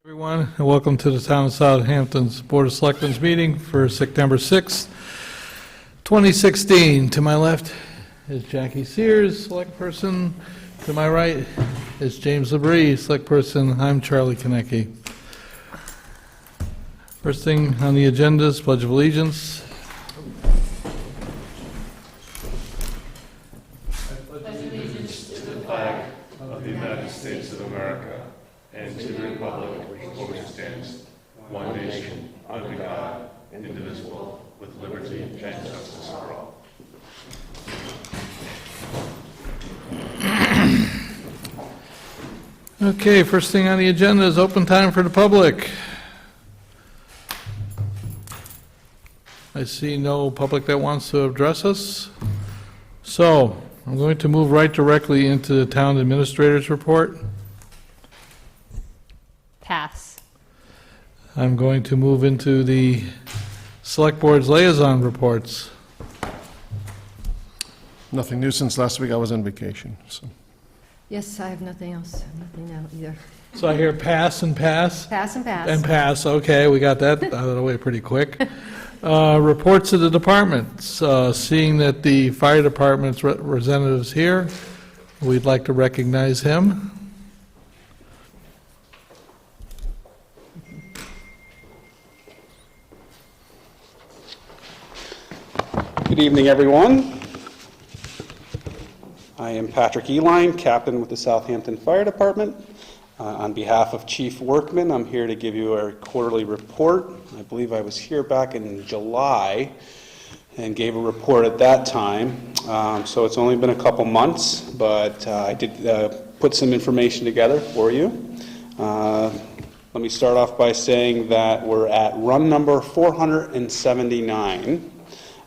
Everyone, and welcome to the Town of Southampton's Board of Selectmen's meeting for September 6th, 2016. To my left is Jackie Sears, Select Person. To my right is James Labrie, Select Person. I'm Charlie Konecki. First thing on the agenda is Pledge of Allegiance. Of the United States of America and to the republic for which it stands, one nation, under God, indivisible, with liberty and justice for all. Okay, first thing on the agenda is open time for the public. I see no public that wants to address us. So, I'm going to move right directly into the town administrator's report. Pass. I'm going to move into the Select Board's liaison reports. Nothing new since last week. I was on vacation, so. Yes, I have nothing else, nothing now either. So I hear pass and pass. Pass and pass. And pass, okay, we got that out of the way pretty quick. Reports of the departments. Seeing that the fire department's representative's here, we'd like to recognize him. Good evening, everyone. I am Patrick Eline, Captain with the Southampton Fire Department. On behalf of Chief Workman, I'm here to give you a quarterly report. I believe I was here back in July and gave a report at that time. So it's only been a couple months, but I did put some information together for you. Let me start off by saying that we're at run number 479.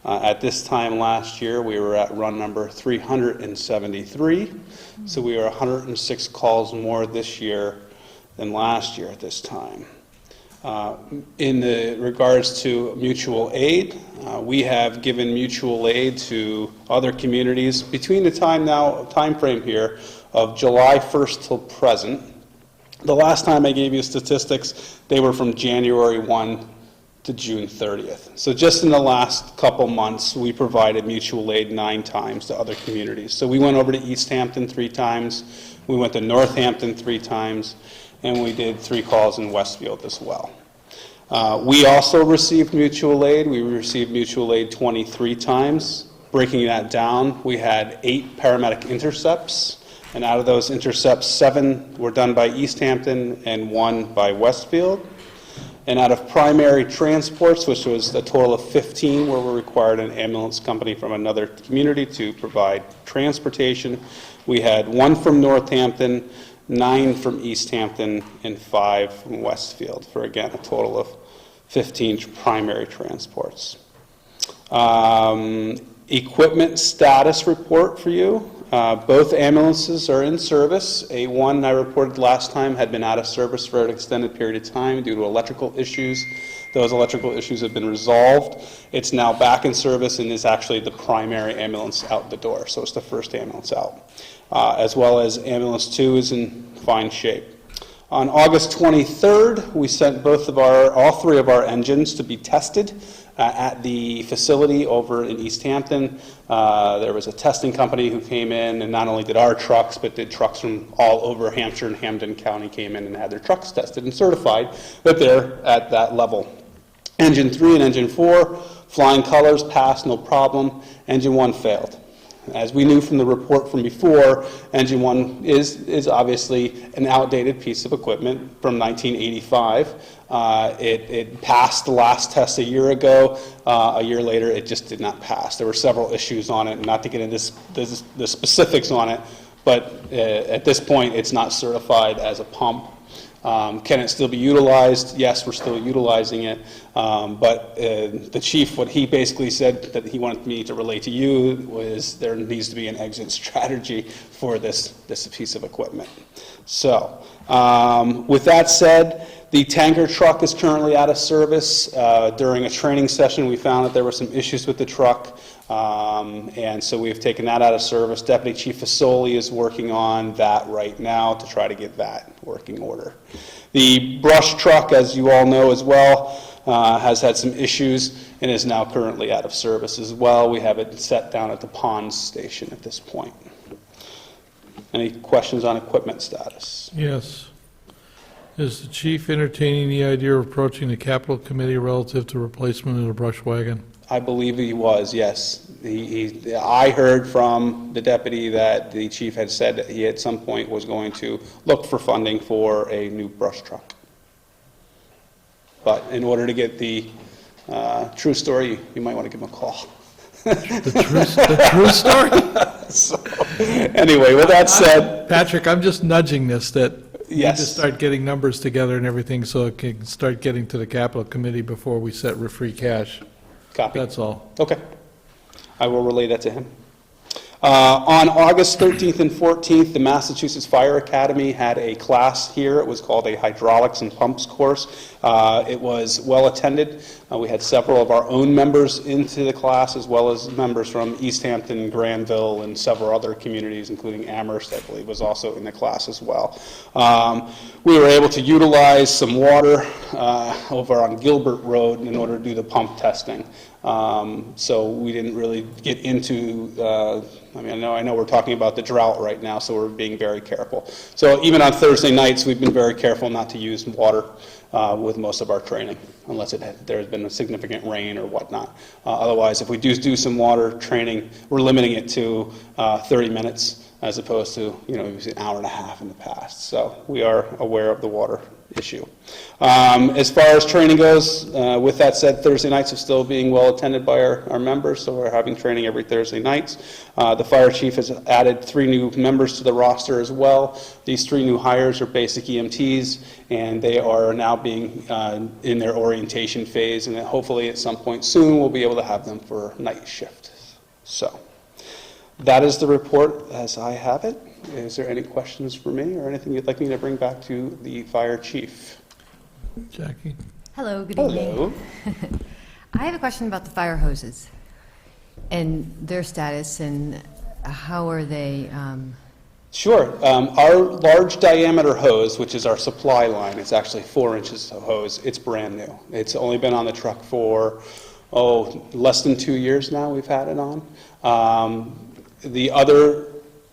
At this time last year, we were at run number 373, so we are 106 calls more this year than last year at this time. In the regards to mutual aid, we have given mutual aid to other communities between the time frame here of July 1st till present. The last time I gave you statistics, they were from January 1 to June 30th. So just in the last couple months, we provided mutual aid 9 times to other communities. So we went over to Easthampton 3 times, we went to Northampton 3 times, and we did 3 calls in Westfield as well. We also received mutual aid. We received mutual aid 23 times. Breaking that down, we had 8 paramedic intercepts, and out of those intercepts, 7 were done by Easthampton and 1 by Westfield. And out of primary transports, which was a total of 15, where we required an ambulance company from another community to provide transportation, we had 1 from Northampton, 9 from Easthampton, and 5 from Westfield, for again a total of 15 primary transports. Equipment status report for you. Both ambulances are in service. A1 I reported last time had been out of service for an extended period of time due to electrical issues. Those electrical issues have been resolved. It's now back in service and is actually the primary ambulance out the door, so it's the first ambulance out. As well as ambulance 2 is in fine shape. On August 23rd, we sent all 3 of our engines to be tested at the facility over in Easthampton. There was a testing company who came in and not only did our trucks, but did trucks from all over Hampshire and Hampden County came in and had their trucks tested and certified that they're at that level. Engine 3 and engine 4, flying colors, passed, no problem. Engine 1 failed. As we knew from the report from before, engine 1 is obviously an outdated piece of equipment from 1985. It passed the last test a year ago. A year later, it just did not pass. There were several issues on it, not to get into the specifics on it, but at this point, it's not certified as a pump. Can it still be utilized? Yes, we're still utilizing it. But the chief, what he basically said that he wanted me to relay to you was there needs to be an exit strategy for this piece of equipment. So with that said, the tanker truck is currently out of service. During a training session, we found that there were some issues with the truck. And so we've taken that out of service. Deputy Chief Fasoli is working on that right now to try to get that working order. The brush truck, as you all know as well, has had some issues and is now currently out of service as well. We have it set down at the ponds station at this point. Any questions on equipment status? Yes. Is the chief entertaining the idea of approaching the capital committee relative to replacement of the brush wagon? I believe he was, yes. I heard from the deputy that the chief had said that he at some point was going to look for funding for a new brush truck. But in order to get the true story, you might want to give him a call. The true story? So, anyway, with that said, Patrick, I'm just nudging this, that we need to yes, start getting numbers together and everything so it can start getting to the capital committee before we set free cash. copy. That's all. Okay. I will relay that to him. On August 13th and 14th, the Massachusetts Fire Academy had a class here. It was called a hydraulics and pumps course. It was well attended. We had several of our own members into the class, as well as members from Easthampton, Granville, and several other communities, including Amherst, I believe, was also in the class as well. We were able to utilize some water over on Gilbert Road in order to do the pump testing. So we didn't really get into, I know we're talking about the drought right now, so we're being very careful. So even on Thursday nights, we've been very careful not to use water with most of our training, unless there's been a significant rain or whatnot. Otherwise, if we do some water training, we're limiting it to 30 minutes as opposed to, an hour and a half in the past. So we are aware of the water issue. As far as training goes, with that said, Thursday nights are still being well attended by our members, so we're having training every Thursday nights. The fire chief has added 3 new members to the roster as well. These 3 new hires are basic EMTs, and they are now being in their orientation phase, and hopefully at some point soon we'll be able to have them for night shift. So that is the report as I have it. Is there any questions for me or anything you'd like me to bring back to the fire chief? Jackie? Hello, good evening. Hello. I have a question about the fire hoses and their status and how are they, Sure. Our large diameter hose, which is our supply line, it's actually 4 inches of hose. It's brand new. It's only been on the truck for, less than 2 years now we've had it on. The other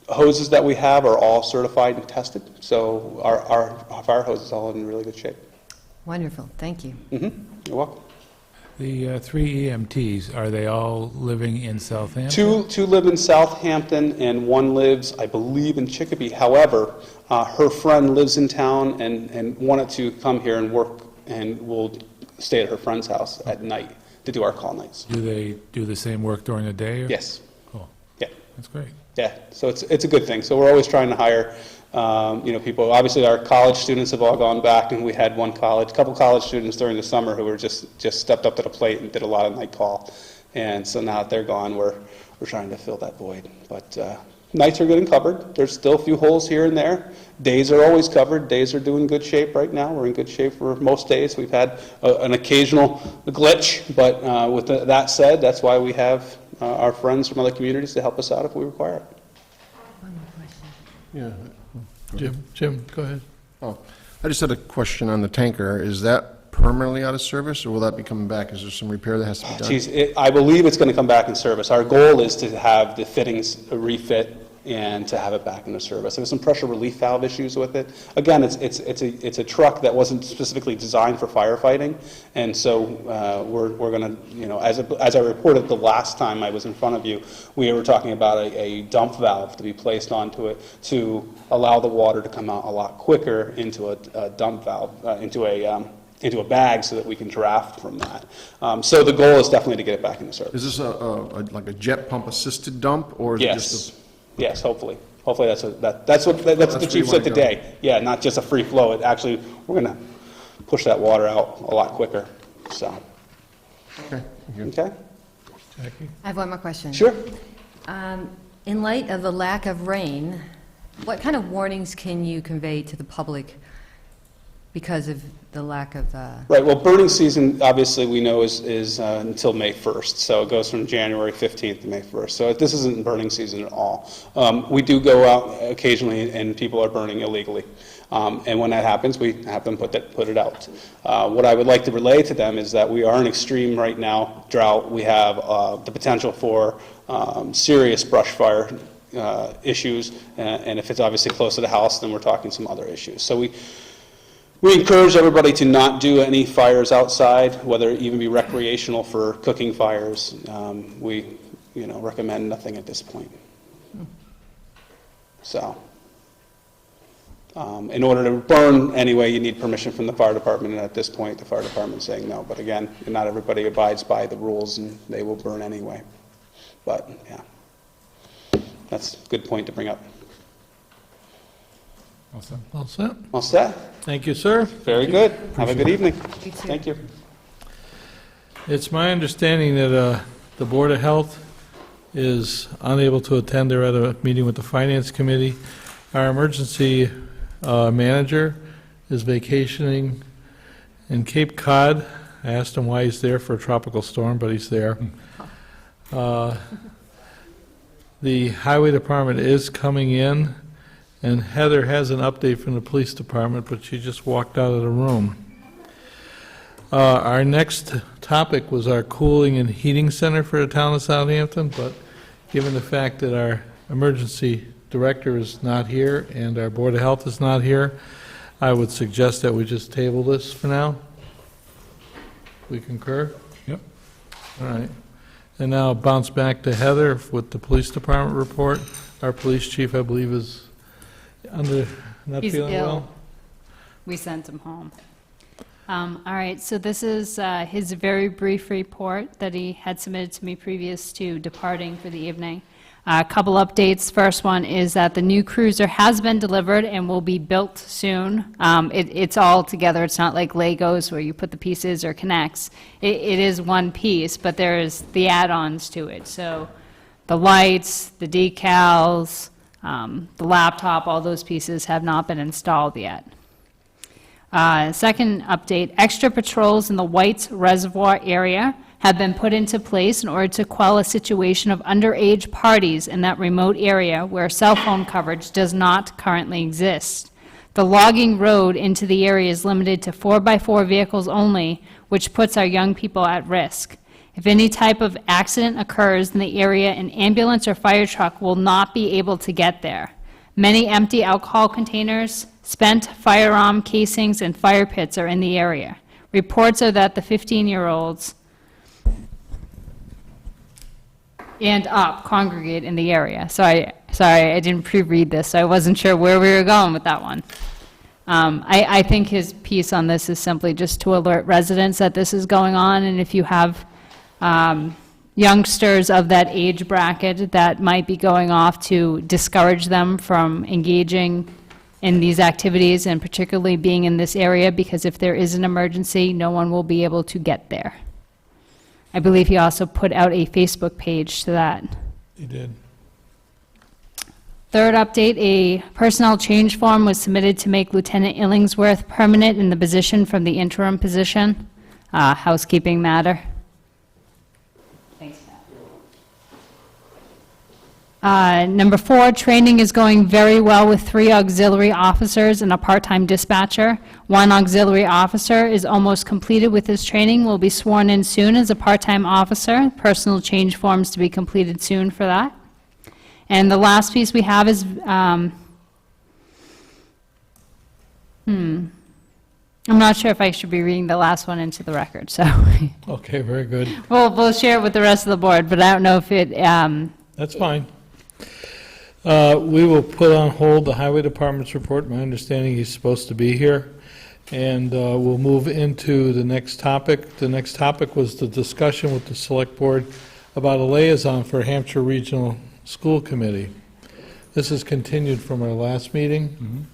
hoses that we have are all certified and tested, so our fire hose is all in really good shape. wonderful, thank you. You're welcome. The 3 EMTs, are they all living in Southampton? Two live in Southampton, and 1 lives, I believe, in Chicopee. However, her friend lives in town and wanted to come here and work, and will stay at her friend's house at night to do our call nights. Do they do the same work during the day? Or? Yes. Cool. Yeah. That's great. Yeah, so it's a good thing. So we're always trying to hire, people. Obviously, our college students have all gone back, and we had couple college students during the summer who were just stepped up to the plate and did a lot of night call. And so now that they're gone, we're trying to fill that void. But nights are good and covered. There's still a few holes here and there. Days are always covered. Days are doing good shape right now. We're in good shape for most days. We've had an occasional glitch, but with that said, that's why we have our friends from other communities to help us out if we require it. One more question. Yeah. Jim, go ahead. Oh, I just had a question on the tanker. Is that permanently out of service, or will that be coming back? Is there some repair that has to be done? Geez, I believe it's going to come back in service. Our goal is to have the fittings refit and to have it back into service. There was some pressure relief valve issues with it. Again, it's a truck that wasn't specifically designed for firefighting, and so we're going to, as I reported the last time I was in front of you, we were talking about a dump valve to be placed onto it to allow the water to come out a lot quicker into a dump valve, into a bag so that we can draft from that. So the goal is definitely to get it back into service. Is this like a jet pump assisted dump, or is it just a... Yes, hopefully. Hopefully that's what the chief said today. Yeah, not just a free flow. It actually, we're going to push that water out a lot quicker. So, Okay. Thank you. okay? Jackie? I have one more question. Sure. In light of the lack of rain, what kind of warnings can you convey to the public because of the lack of, Right, well, burning season, obviously, we know is until May 1st, so it goes from January 15th to May 1st. So this isn't burning season at all. We do go out occasionally, and people are burning illegally. And when that happens, we have them put it out. What I would like to relay to them is that we are in extreme right now drought. We have the potential for serious brush fire issues, and if it's obviously close to the house, then we're talking some other issues. So we encourage everybody to not do any fires outside, whether it even be recreational for cooking fires. We, recommend nothing at this point. So, in order to burn anyway, you need permission from the fire department, and at this point, the fire department's saying no. But again, not everybody abides by the rules, and they will burn anyway. But, yeah, that's a good point to bring up. Awesome. All set? All set? Thank you, sir. Very good. Have a good evening. You too. Thank you. It's my understanding that the Board of Health is unable to attend. They're at a meeting with the Finance Committee. Our emergency manager is vacationing in Cape Cod. I asked him why he's there for a tropical storm, but he's there. The Highway Department is coming in, and Heather has an update from the Police Department, but she just walked out of the room. Our next topic was our cooling and heating center for the town of Southampton, but given the fact that our emergency director is not here and our Board of Health is not here, I would suggest that we just table this for now. We concur? Yep. All right. And now bounce back to Heather with the Police Department report. Our police chief, I believe, is not He's feeling ill. well. We sent him home. All right, so this is his very brief report that he had submitted to me previous to departing for the evening. A couple updates. First one is that the new cruiser has been delivered and will be built soon. It's all together. It's not like Legos where you put the pieces or connects. It is one piece, but there's the add-ons to it. So the lights, the decals, the laptop, all those pieces have not been installed yet. Second update, extra patrols in the White's Reservoir area have been put into place in order to quell a situation of underage parties in that remote area where cell phone coverage does not currently exist. The logging road into the area is limited to 4x4 vehicles only, which puts our young people at risk. If any type of accident occurs in the area, an ambulance or fire truck will not be able to get there. Many empty alcohol containers, spent firearm casings, and fire pits are in the area. Reports are that the 15-year-olds and up congregate in the area. Sorry, I didn't pre-read this, so I wasn't sure where we were going with that one. I think his piece on this is simply just to alert residents that this is going on, and if you have youngsters of that age bracket that might be going off, to discourage them from engaging in these activities, and particularly being in this area, because if there is an emergency, no one will be able to get there. I believe he also put out a Facebook page to that. He did. Third update, a personnel change form was submitted to make Lieutenant Illingsworth permanent in the position from the interim position. Housekeeping matter. Thanks, Pat. Number 4, training is going very well with 3 auxiliary officers and a part-time dispatcher. 1 auxiliary officer is almost completed with his training, will be sworn in soon as a part-time officer. Personal change forms to be completed soon for that. And the last piece we have is, I'm not sure if I should be reading the last one into the record, so Okay, very good. we'll share it with the rest of the board, but I don't know if it, That's fine. We will put on hold the Highway Department's report. My understanding he's supposed to be here. And we'll move into the next topic. The next topic was the discussion with the Select Board about a liaison for Hampshire Regional School Committee. This is continued from our last meeting.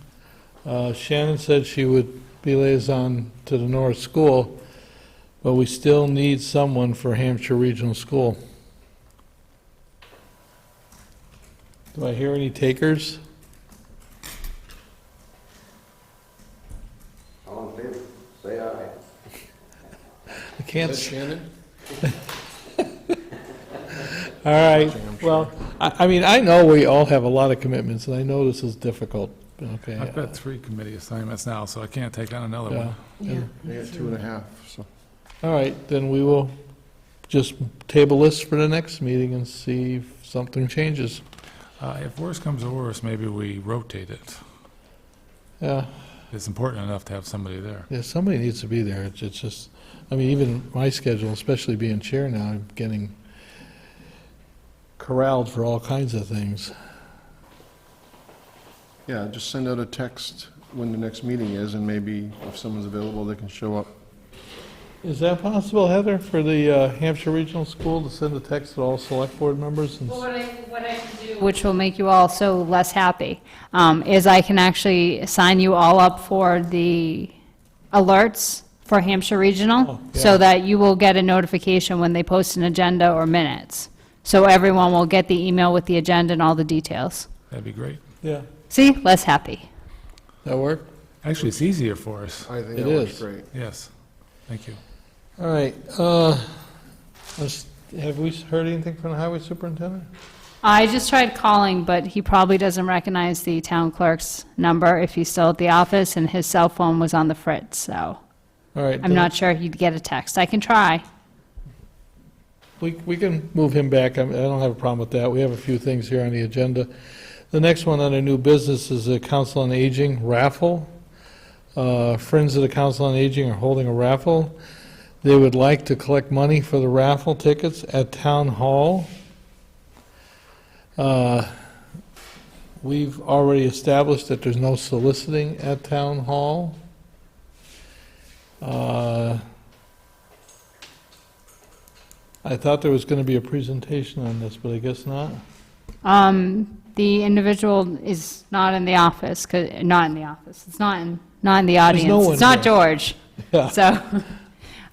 Shannon said she would be liaison to the North School, but we still need someone for Hampshire Regional School. Do I hear any takers? I'll Say aye. I can't, Is that Shannon? all right, well, I mean, I know we all have a lot of commitments, and I know this is difficult, okay? I've got 3 committee assignments now, so I can't take on another Yeah. one. Yeah. I got 2.5, so. All right, then we will just table this for the next meeting and see if something changes. If worse comes to worse, maybe we rotate it. Yeah, It's important enough to have somebody there. yeah, somebody needs to be there. It's just, I mean, even my schedule, especially being chair now, I'm getting corralled for all kinds of things. Yeah, just send out a text when the next meeting is, and maybe if someone's available, they can show up. Is that possible, Heather, for the Hampshire Regional School to send a text to all select board members? And Well, what I can do, which will make you all so less happy, is I can actually sign you all up for the alerts for Hampshire Regional, Oh, yeah. so that you will get a notification when they post an agenda or minutes. So everyone will get the email with the agenda and all the details. That'd be great. Yeah, See, less happy. that work? Actually, it's easier for us. I think It that works is. great. Yes. Thank you. All right, have we heard anything from the highway superintendent? I just tried calling, but he probably doesn't recognize the town clerk's number if he's still at the office, and his cell phone was on the fritz, so All right. I'm not sure he'd get a text. I can try. We can move him back. I don't have a problem with that. We have a few things here on the agenda. The next one under new business is the Council on Aging raffle. Friends of the Council on Aging are holding a raffle. They would like to collect money for the raffle tickets at Town Hall. We've already established that there's no soliciting at Town Hall. I thought there was going to be a presentation on this, but I guess not. The individual is not in the office, not in the office, it's not in the audience. no one It's not here. George. Yeah. So,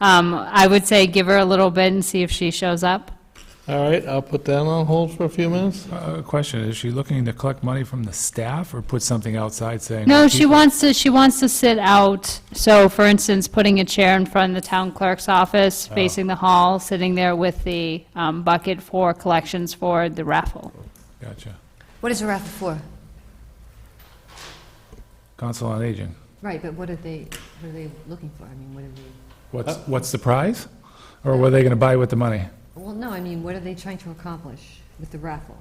I would say give her a little bit and see if she shows up. All right, I'll put that on hold for a few minutes. Question, is she looking to collect money from the staff or put something outside saying? No, "Oh, she people-" wants to sit out, so for instance, putting a chair in front of the town clerk's office, facing the hall, sitting there with the bucket for collections for the raffle. Gotcha. What is a raffle for? Council on Aging. Right, but what are they looking for? I mean, what are they, What's the prize? Or what are they going to buy with the money? well, no, I mean, what are they trying to accomplish with the raffle?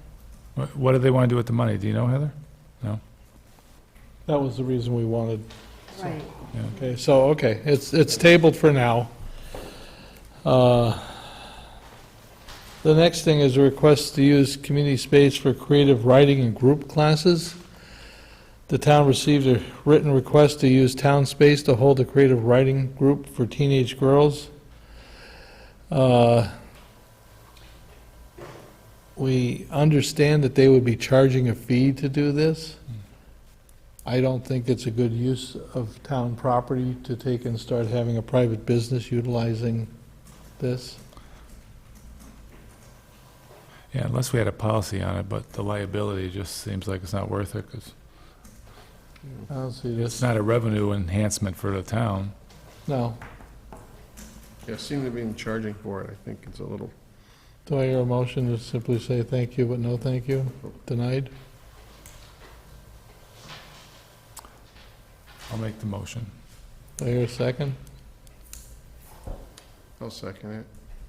What do they want to do with the money? Do you know, Heather? No? That was the reason we wanted. Right. Okay, so, okay, it's tabled for now. The next thing is a request to use community space for creative writing and group classes. The town received a written request to use town space to hold a creative writing group for teenage girls. We understand that they would be charging a fee to do this. I don't think it's a good use of town property to take and start having a private business utilizing this. Yeah, unless we had a policy on it, but the liability just seems like it's not worth it, because I don't see it's this. not a revenue enhancement for the town. No. Yeah, seem to be charging for it. I think it's a little, Do I hear a motion to simply say thank you, but no thank you? Denied? I'll make the motion. Do I hear a second? I'll second it.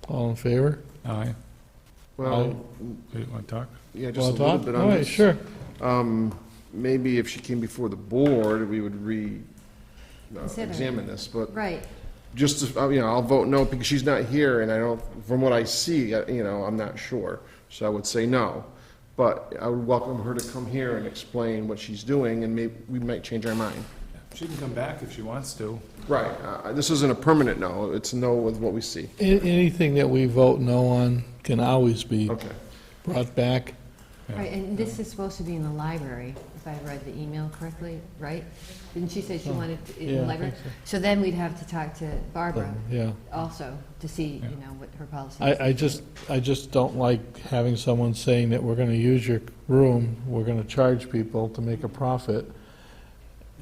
All in favor? Aye. Well, Do you want to talk? yeah, just a Want to little talk? bit All on right, this. sure. Maybe if she came before the board, we would Consider. examine this, but Right. just, to- you know, I'll vote no because she's not here, and I don't, from what I see, you know, I'm not sure. So I would say no. But I would welcome her to come here and explain what she's doing, and maybe we might change our mind. She can come back if she wants to. Right, this isn't a permanent no, it's a no with what we see. Anything that we vote no on can always be Okay. brought back. Yeah. Right, and this is supposed to be in the library, if I read the email correctly, right? Didn't she say she wanted it in yeah, the I library? think So then we'd have to talk to Barbara Yeah. also to see, you know, what her policy is. I just don't like having someone saying that we're going to use your room, we're going to charge people to make a profit,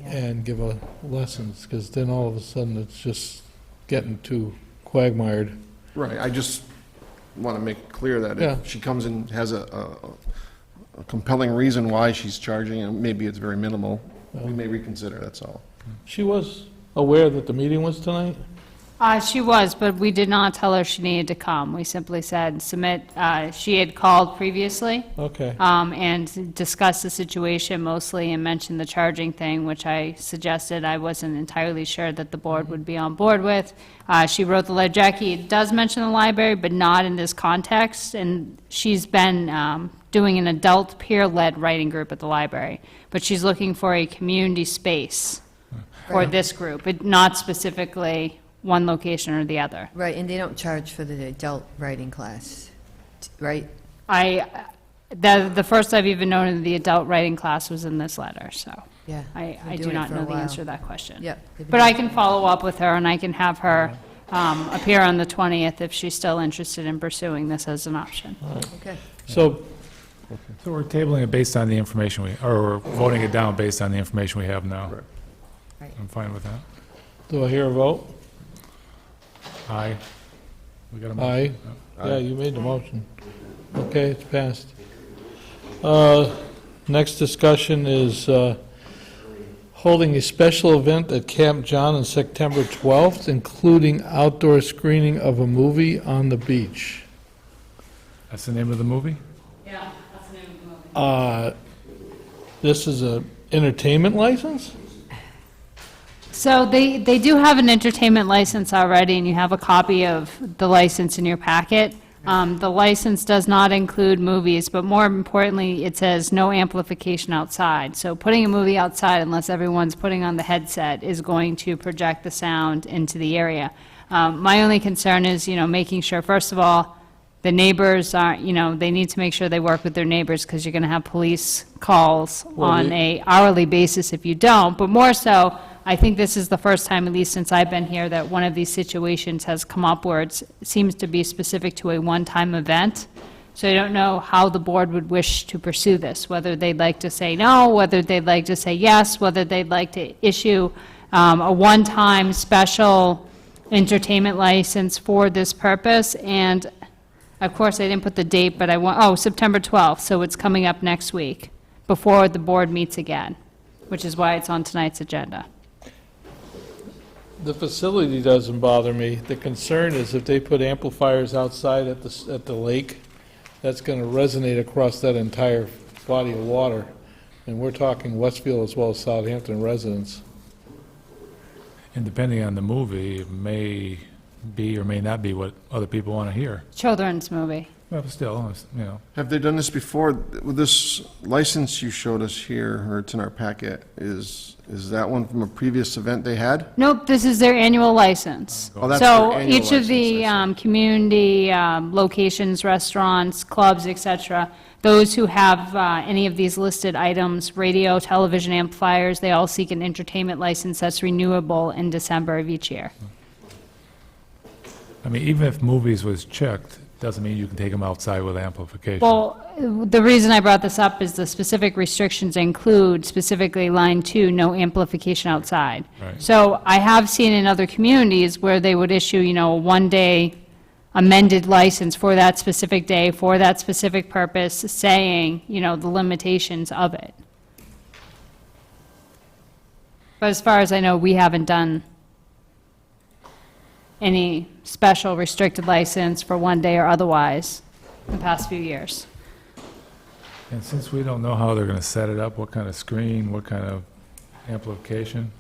and give a lessons, because then all of a sudden it's just getting too quagmired. Right, I just want to make it clear that Yeah. if she comes and has a compelling reason why she's charging, and maybe it's very minimal, we may reconsider, that's all. She was aware that the meeting was tonight? She was, but we did not tell her she needed to come. We simply said, submit, she had called previously, Okay. and discussed the situation mostly and mentioned the charging thing, which I suggested I wasn't entirely sure that the board would be on board with. She wrote the letter, Jackie does mention the library, but not in this context, and she's been doing an adult peer-led writing group at the library, but she's looking for a community space for this group, but not specifically one location or the other. Right, and they don't charge for the adult writing class, right? The first I've even known of the adult writing class was in this letter, so Yeah. I Been do doing it not for a know the while. answer to that question. Yep. they've been But I doing can follow up with her, and I can have her appear on the 20th if she's still interested in pursuing this as an option. it. Okay. So, So we're tabling it based on the information or we're voting it down based on the information we have now. Correct. Right. I'm fine with that. do I hear a vote? Aye. We got a motion? Aye. Yeah, you made the motion. Okay, it's passed. Next discussion is holding a special event at Camp John on September 12th, including outdoor screening of a movie on the beach. That's the name of the movie? Yeah, that's the name of the movie. This is a entertainment license? So they do have an entertainment license already, and you have a copy of the license in your packet. The license does not include movies, but more importantly, it says no amplification outside. So putting a movie outside, unless everyone's putting on the headset, is going to project the sound into the area. My only concern is, making sure, first of all, the neighbors aren't, they need to make sure they work with their neighbors, because you're going to have police calls on a hourly basis if you don't. But more so, I think this is the first time, at least since I've been here, that one of these situations has come up where it seems to be specific to a one-time event. So I don't know how the board would wish to pursue this, whether they'd like to say no, whether they'd like to say yes, whether they'd like to issue a one-time special entertainment license for this purpose. And of course, I didn't put the date, but September 12th, so it's coming up next week, before the board meets again, which is why it's on tonight's agenda. The facility doesn't bother me. The concern is if they put amplifiers outside at the lake, that's going to resonate across that entire body of water. And we're talking Westfield as well as Southampton residents. And depending on the movie, it may be or may not be what other people want to hear. Children's movie. Well, but still, it's. Have they done this before? With this license you showed us here, or it's in our packet, is that one from a previous event they had? Nope, this is their annual license. Oh, that's So their annual each of the license, community locations, restaurants, clubs, et cetera, those who have any of these listed items, radio, television amplifiers, they all seek an entertainment license that's renewable in December of each year. I mean, even if movies was checked, doesn't mean you can take them outside with amplification. Well, the reason I brought this up is the specific restrictions include specifically line 2, no amplification outside. Right. So I have seen in other communities where they would issue, a one-day amended license for that specific day, for that specific purpose, saying, the limitations of it. But as far as I know, we haven't done any special restricted license for one day or otherwise in the past few years. And since we don't know how they're going to set it up, what kind of screen, what kind of amplification,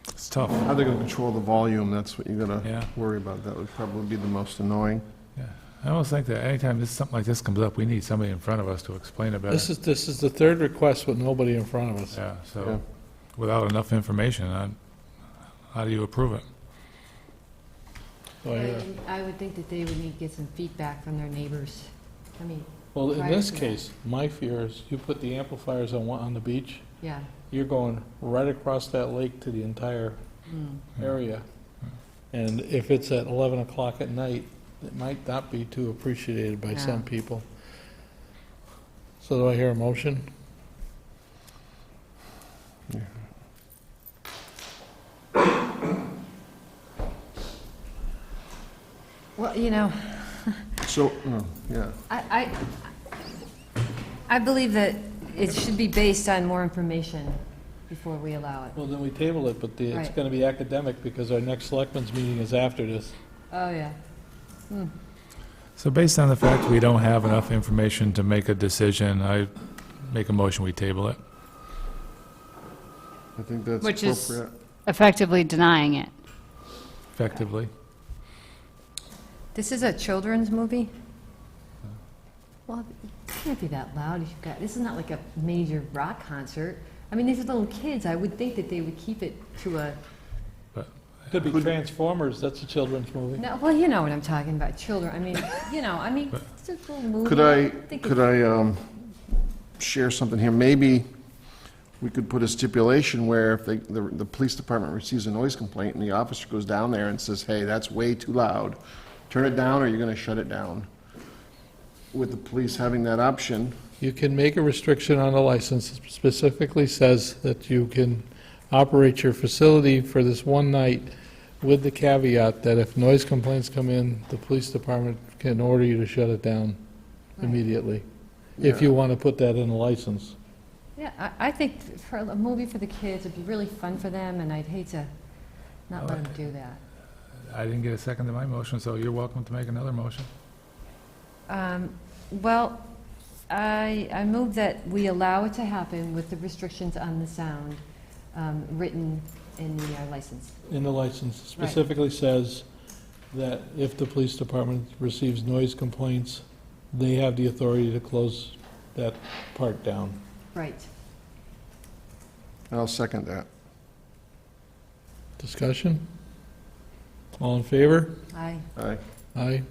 it's tough. How they're going to control the volume, that's what you're going Yeah. to worry about. That would probably be the most annoying. Yeah. I almost think that anytime something like this comes up, we need somebody in front of us to explain it better. This is the third request with nobody in front of us. Yeah, Yeah. so without enough information, how do you approve it? Do I hear- I would think that they would need to get some feedback from their neighbors. I mean, Well, in Prior this to that. case, my fear is you put the amplifiers on the beach, yeah. you're going right across that lake to the entire area. And if it's at 11 o'clock at night, it might not be too appreciated by some No. people. So do I hear a motion? Well, you know, So, yeah. I believe that it should be based on more information before we allow it. Well, then we table it, but it's Right. going to be academic because our next selectmen's meeting is after this. Oh, yeah. So based on the fact we don't have enough information to make a decision, I make a motion, we table it. I think that's Which is- appropriate. Effectively denying it. Effectively. This is a children's movie? Well, it can't be that loud. You've got, this is not like a major rock concert. I mean, these are little kids. I would think that they would keep it to a, Could be Transformers, that's a children's movie. no, well, you know what I'm talking about, children. I mean, it's just a little movie. Could I share something here? Maybe we could put a stipulation where if the police department receives a noise complaint and the officer goes down there and says, hey, that's way too loud, turn it down or you're gonna shut it down. With the police having that option, You can make a restriction on the license that specifically says that you can operate your facility for this one night with the caveat that if noise complaints come in, the police department can order you to shut it down immediately, if you want to put that in a license. Yeah, I think for a movie for the kids, it'd be really fun for them, and I'd hate to not let them do that. I didn't get a second to my motion, so you're welcome to make another motion. Well, I move that we allow it to happen with the restrictions on the sound written in the license. In the license specifically says that if the police department receives noise complaints, they have the authority to close that part down. Right. I'll second that. Discussion? All in favor? Aye. Aye. Aye.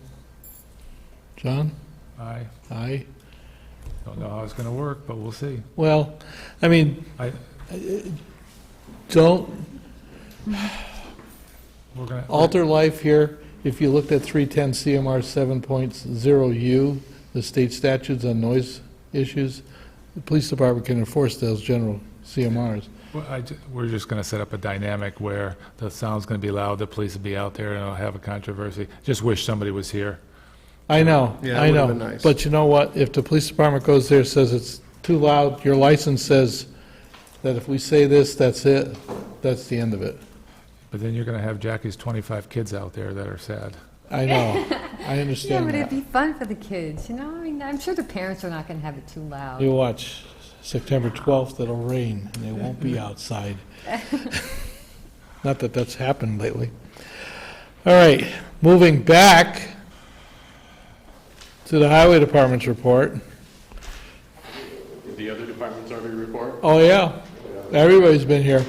John? Aye. Aye. Don't know how it's gonna work, but we'll see. Well, I mean, I, don't we're gonna. alter life here. If you looked at 310 CMR 7.0U, the state statutes on noise issues, the police department can enforce those general CMRs. We're just gonna set up a dynamic where the sound's gonna be loud, the police will be out there, and it'll have a controversy. Just wish somebody was here. I know, Yeah, I it would've know. been nice. But you know what? If the police department goes there, says it's too loud, your license says that if we say this, that's it, that's the end of it. But then you're gonna have Jackie's 25 kids out there that are sad. I know, I Yeah, understand but it'd that. be fun for the kids, you know? I mean, I'm sure the parents are not going to have it too loud. You watch, September 12th, it'll rain, and they won't be outside. Not that that's happened lately. All right, moving back to the highway department's report. The other departments already report? Oh, yeah, everybody's been here.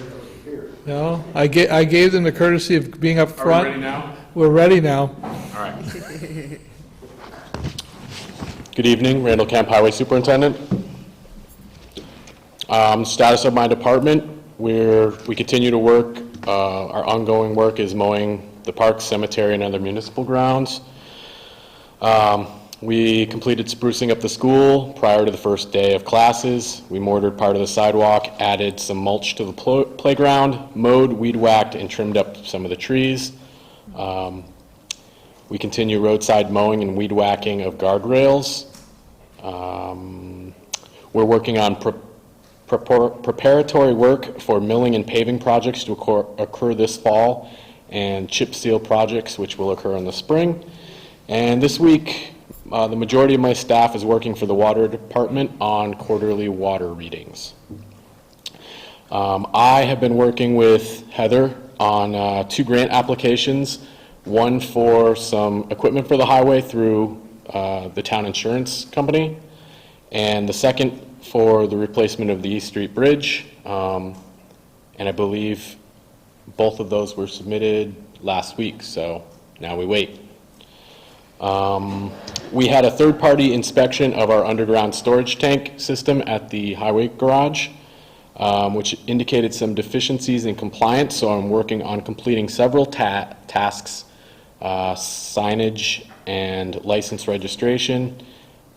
No, I gave them the courtesy of being up Are we front. ready now? We're ready now. All right. Good evening, Randall Camp Highway Superintendent. Status of my department, we continue to work. Our ongoing work is mowing the parks, cemetery, and other municipal grounds. We completed sprucing up the school prior to the first day of classes. We mortared part of the sidewalk, added some mulch to the playground, mowed, weed whacked, and trimmed up some of the trees. We continue roadside mowing and weed whacking of guardrails. We're working on preparatory work for milling and paving projects to occur this fall, and chip seal projects which will occur in the spring. And this week, the majority of my staff is working for the water department on quarterly water readings. I have been working with Heather on 2 grant applications, one for some equipment for the highway through the town insurance company, and the second for the replacement of the East Street Bridge. And I believe both of those were submitted last week, so now we wait. We had a third-party inspection of our underground storage tank system at the highway garage, which indicated some deficiencies in compliance, so I'm working on completing several tasks, signage and license registration.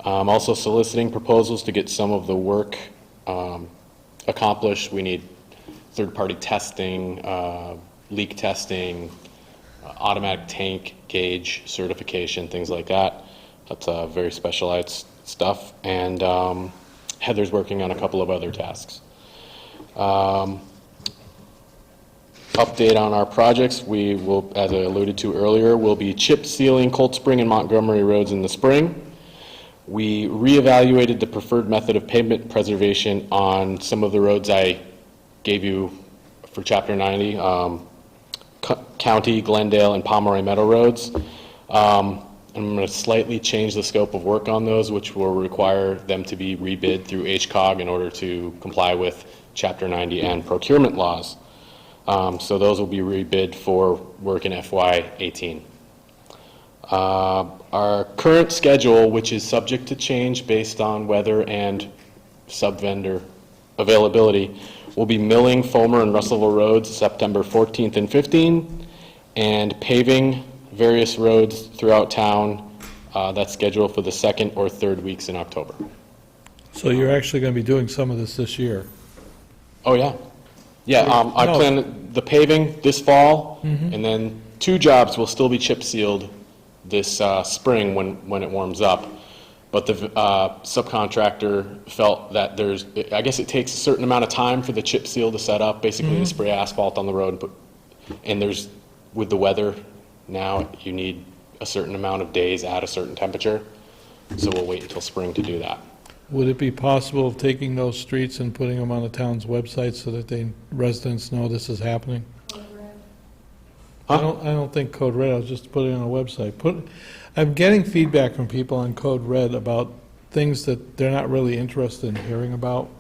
I'm also soliciting proposals to get some of the work accomplished. We need third-party testing, leak testing, automatic tank gauge certification, things like that. That's very specialized stuff. And Heather's working on a couple of other tasks. Update on our projects, we will, as I alluded to earlier, we'll be chip sealing Cold Spring and Montgomery roads in the spring. We reevaluated the preferred method of pavement preservation on some of the roads I gave you for Chapter 90, County, Glendale, and Pomeroy Meadow roads. I'm going to slightly change the scope of work on those, which will require them to be rebid through HCOG in order to comply with Chapter 90 and procurement laws. So those will be rebid for work in FY18. Our current schedule, which is subject to change based on weather and sub-vendor availability, will be milling Fulmer and Russellville roads September 14th and 15th, and paving various roads throughout town. That's scheduled for the second or third weeks in October. So you're actually going to be doing some of this year? Oh, yeah. Yeah, I No. plan the paving this fall, and then 2 jobs will still be chip sealed this spring when it warms up. But the subcontractor felt that I guess it takes a certain amount of time for the chip seal to set up, basically to spray asphalt on the road. And with the weather now, you need a certain amount of days at a certain temperature. So we'll wait until spring to do that. Would it be possible of taking those streets and putting them on the town's website so that residents know this is happening? I don't think Code Red, I was just putting it on a website. I'm getting feedback from people on Code Red about things that they're not really interested in hearing about.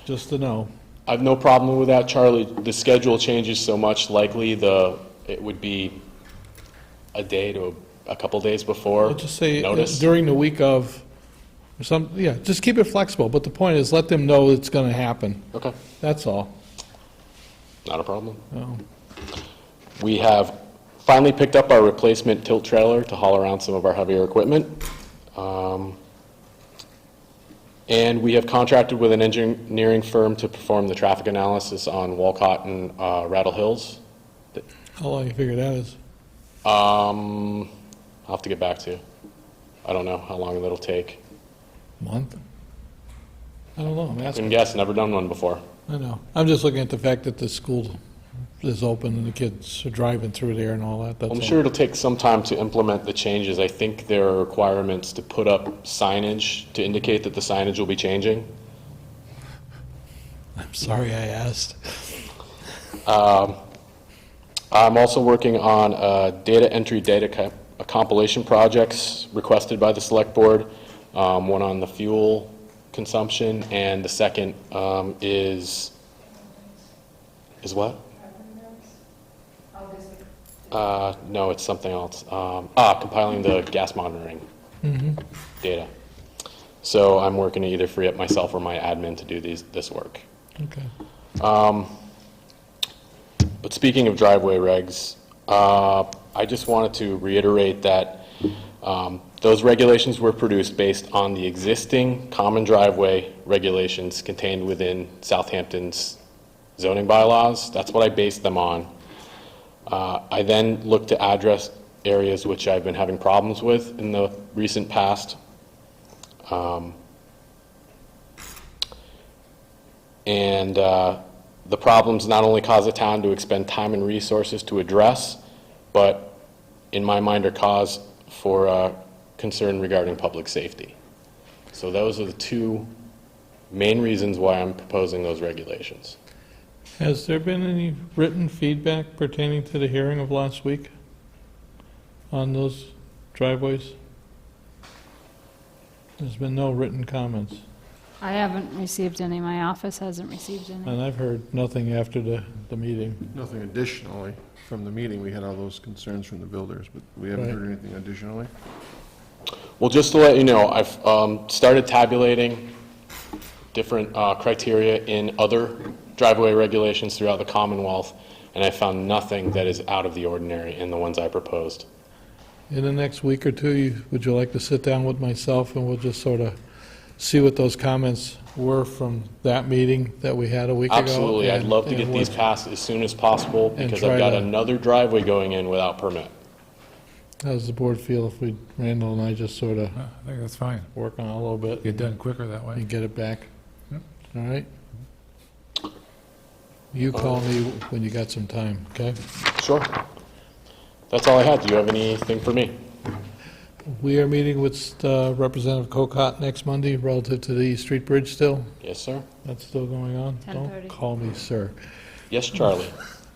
Just to know. I have no problem with that, Charlie. The schedule changes so much, likely it would be a day to a couple days before I'll just say notice. during the week of, just keep it flexible, but the point is, let them know it's going to happen. Okay, That's all. not a problem. Oh. We have finally picked up our replacement tilt trailer to haul around some of our heavier equipment. And we have contracted with an engineering firm to perform the traffic analysis on Wolcott and Rattle Hills. How long you figure that is? I'll have to get back to you. I don't know how long that'll take. Month? I don't know, I'm asking. Couldn't guess, never done one before. I know. I'm just looking at the fact that the school is open and the kids are driving through there and all that. That's I'm all. sure it'll take some time to implement the changes. I think there are requirements to put up signage to indicate that the signage will be changing. I'm sorry I asked. I'm also working on data entry compilation projects requested by the Selectboard. One on the fuel consumption, and the second is what? No, it's something else. Compiling the gas monitoring data. So I'm working to either free up myself or my admin to do this work. Okay. But speaking of driveway regs, I just wanted to reiterate that those regulations were produced based on the existing common driveway regulations contained within Southampton's zoning bylaws. That's what I based them on. I then looked to address areas which I've been having problems with in the recent past. The problems not only cause the town to expend time and resources to address, but in my mind are cause for concern regarding public safety. So those are the 2 main reasons why I'm proposing those regulations. Has there been any written feedback pertaining to the hearing of last week on those driveways? There's been no written comments, I haven't received any, my office hasn't received any. and I've heard nothing after the meeting. Nothing additionally. From the meeting, we had all those concerns from the builders, but we haven't Right. heard anything additionally. Well, just to let you know, I've started tabulating different criteria in other driveway regulations throughout the Commonwealth, and I found nothing that is out of the ordinary in the ones I proposed. In the next week or two, would you like to sit down with myself and we'll just sort of see what those comments were from that meeting that we had a week ago. Absolutely, I'd and- love to and get these what- passed as soon as possible, And because try I've got to- another driveway going in without permit. How does the board feel if we, Randall and I just sort of I think that's fine. work on it a little bit Get done quicker that way. and get it back? Yep. All right? You call me when you got some time, okay? Sure. That's all I had. Do you have anything for me? We are meeting with Representative Wolcott next Monday relative to the East Street Bridge still. Yes, sir. That's still going on? 10:30. Don't call me sir. Yes, Charlie.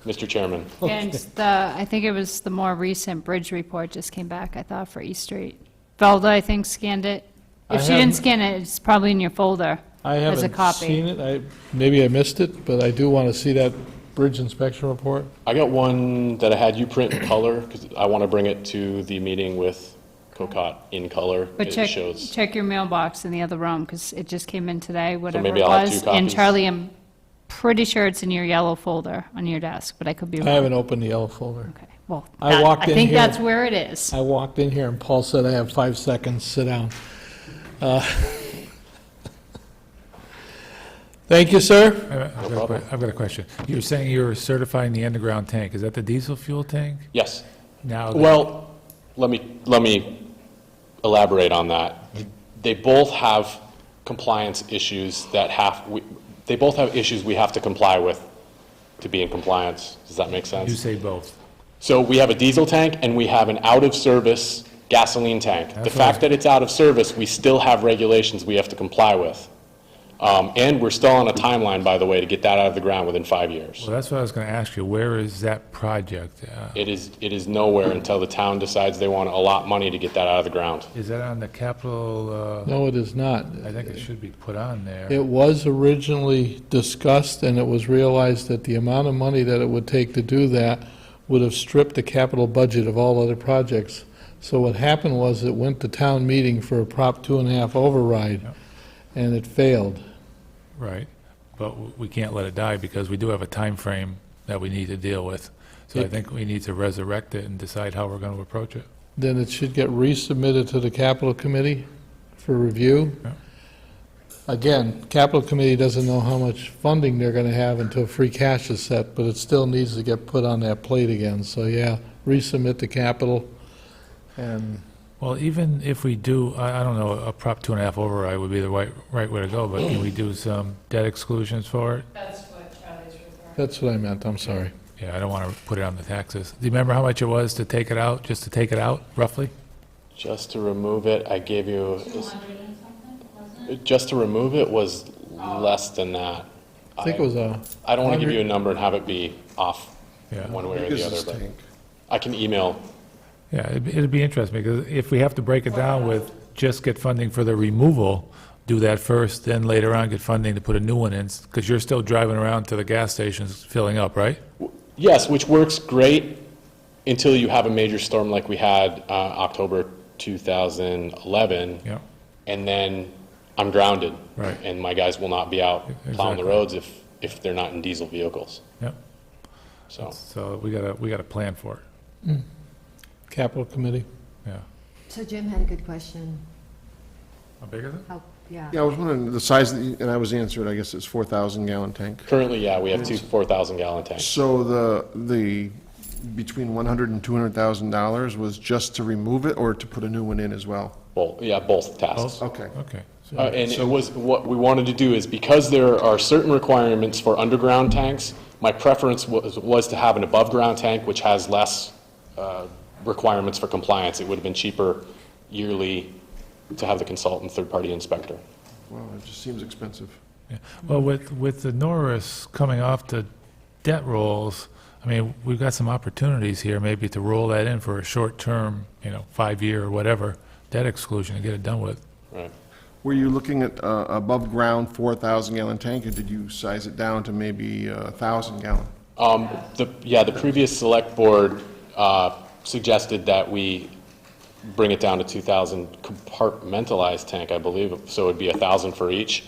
Mr. Chairman. And I think it was the more recent bridge report just came back, I thought, for East Street. Velda, I think, scanned it. I If she didn't haven't- scan it, it's probably in your folder. I As a haven't copy. seen it. Maybe I missed it, but I do want to see that bridge inspection report. I got one that I had you print in color, because I want to bring it to the meeting with Wolcott in color. But It shows. check your mailbox in the other room, because it just came in today, whatever maybe it I'll have was. two And copies. Charlie, I'm pretty sure it's in your yellow folder on your desk, but I could be wrong. I haven't opened the yellow folder. Okay, well, I walked I in think here- that's where it is. I walked in here and Paul said I have 5 seconds, sit down. Thank you, sir. I've got a question. You were saying you were certifying the underground tank. Is that the diesel fuel tank? Yes. Now, Well, let me elaborate on that. They both have compliance issues they both have issues we have to comply with to be in compliance. Does that make you sense? say both. So we have a diesel tank and we have an out-of-service gasoline tank. The That's fact right. that it's out of service, we still have regulations we have to comply with. And we're still on a timeline, by the way, to get that out of the ground within 5 years. Well, that's what I was going to ask you. Where is that project? It is nowhere until the town decides they want to allot money to get that out of the ground. Is that on the capital? No, it is not. I think it should be put on there. It was originally discussed, and it was realized that the amount of money that it would take to do that would have stripped the capital budget of all other projects. So what happened was it went to town meeting for a Prop 2.5 override, Yep. and it failed. Right, but we can't let it die because we do have a time frame that we need to deal with. So I think we need to resurrect it and decide how we're going to approach it. Then it should get resubmitted to the capital committee for review. Yeah. Again, capital committee doesn't know how much funding they're gonna have until free cash is set, but it still needs to get put on that plate again. So, yeah, resubmit to capital, and Well, even if we do, I don't know, a Prop 2.5 override would be the right way to go, but can we do some debt exclusions for it? that's what I meant, I'm sorry. Yeah, I don't want to put it on the taxes. Do you remember how much it was to take it out, just to take it out, roughly? Just to remove it, I gave you, just to remove it was less than that. I think it was a, I don't want to give you a number and have it be off Yeah. one way or Because the other, this but tank. I can email. Yeah, it'd be interesting, because if we have to break it down with just get funding for the removal, do that first, then later on get funding to put a new one in, because you're still driving around to the gas stations filling up, right? Yes, which works great until you have a major storm like we had October 2011, Yeah. and then I'm grounded. Right. And my guys will not be out plowing the Exactly. roads if they're not in diesel vehicles, Yep. so. So we got a plan for it, capital committee. yeah. So Jim had a good question. How big is it? How, yeah. Yeah, I was wondering the size, and I was answered, I guess it's 4,000 gallon tank. Currently, yeah, we have two 4,000-gallon tanks. So the between $100,000 and $200,000 was just to remove it or to put a new one in as well? Both tasks. Okay. Okay. So- And it was, what we wanted to do is, because there are certain requirements for underground tanks, my preference was to have an above-ground tank, which has less requirements for compliance. It would have been cheaper yearly to have the consultant, third-party inspector. Well, it just seems expensive. Yeah. Well, with the Norris coming off the debt rolls, I mean, we've got some opportunities here maybe to roll that in for a short-term, 5-year or whatever, debt exclusion and get it done with. Right. Were you looking at above ground 4,000 gallon tank, or did you size it down to maybe 1,000 gallon? The previous select board suggested that we bring it down to 2,000 compartmentalized tank, I believe, so it would be 1,000 for each,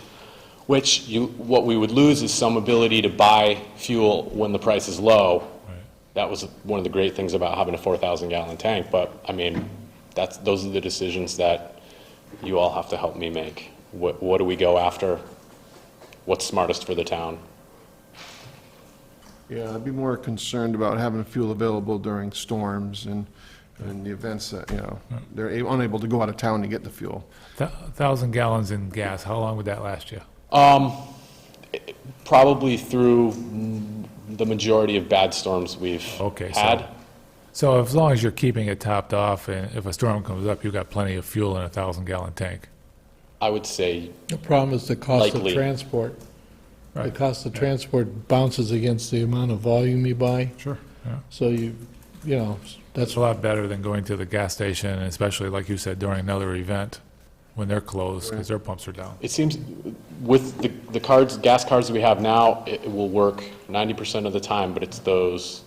which what we would lose is some ability to buy fuel when the price is low. Right. That was one of the great things about having a 4,000-gallon tank, but, I mean, those are the decisions that you all have to help me make. What do we go after? What's smartest for the town? Yeah, I'd be more concerned about having fuel available during storms and the events that, you know, they're unable to go out of town to get the fuel. 1,000 gallons in gas, how long would that last you? Probably through the majority of bad storms we've Okay, had. So as long as you're keeping it topped off, and if a storm comes up, you've got plenty of fuel in a 1,000-gallon tank. I would say, The problem is the cost of Likely. transport. The Right. cost of transport bounces against the amount of volume you buy, Sure. Yeah. so you know, That's a lot better than going to the gas station, and especially, like you said, during another event, when they're closed, because their pumps are down. it seems with the cards, gas cards that we have now, it will work 90% of the time, but it's the